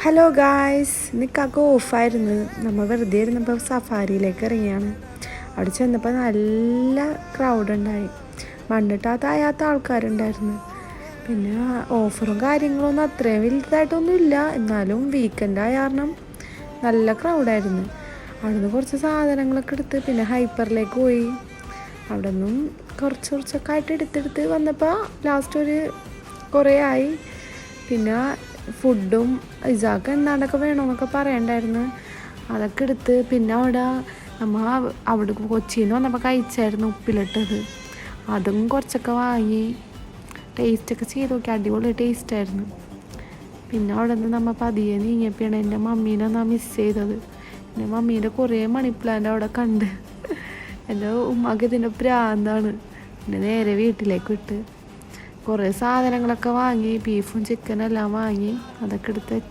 Hello guys, നിൽക്കാക്ക ഓഫായിരുന്നു. നമ്മൾ വെറുതെ ഇരുന്നപ്പോൾ സഫാരിയിലേക്ക് ഇറങ്ങിയാണ്. അവിടെ ചെന്നപ്പോൾ നല്ല ക്രൗഡ് ഉണ്ടായി. മണ്ണിട്ടാത്ത ആൾക്കാരുണ്ടായിരുന്നു. പിന്നെ ഓഫറും കാര്യങ്ങളൊന്നും അത്രയും വലുതായിട്ടൊന്നും ഇല്ല, എന്നാലും വീക്കെൻഡ് ആയ കാരണം നല്ല ക്രൗഡായിരുന്നു. അവിടെ നിന്ന് കുറച്ച് സാധനങ്ങളൊക്കെ എടുത്ത് പിന്നെ ഹൈപ്പറിലേക്ക് പോയി. അവിടെ നിന്നും കുറച്ചൊക്കെ ആയിട്ട് എടുത്തെടുത്ത് വന്നപ്പോൾ ലാസ്റ്റ് ഒരു കുറേ ആയി. പിന്നെ ഫുഡും ഇസാക്ക് എന്താണ്ടൊക്കെ വേണമെന്നൊക്കെ പറയണ്ടായിരുന്നു. അതൊക്കെ എടുത്ത് പിന്നെ അവിടെ കൊച്ചിയിൽ നിന്ന് വന്നപ്പോൾ കഴിച്ചായിരുന്നു ഉപ്പിലിട്ടത്. അതും കുറച്ചൊക്കെ വാങ്ങി ടേസ്റ്റൊക്കെ ചെയ്ത് നോക്കി. അടിപൊളി ടേസ്റ്റായിരുന്നു. പിന്നെ അവിടെ നിന്ന് നമ്മൾ പതിയെ നീങ്ങിയപ്പോഴാണ് എൻ്റെ മമ്മീനെ ഞാൻ മിസ് ചെയ്തത്. എൻ്റെ മമ്മീൻ്റെ കുറേ മണി പ്ലാന്റ് അവിടെ കണ്ട് എൻ്റെ ഉമ്മക്ക് ഇതിൻ്റെ പ്രാന്താണ്. പിന്നെ നേരെ വീട്ടിലേക്ക് വിട്ട് കുറേ സാധനങ്ങളൊക്കെ വാങ്ങി, ബീഫും ചിക്കനും എല്ലാം വാങ്ങി അതൊക്കെ എടുത്ത്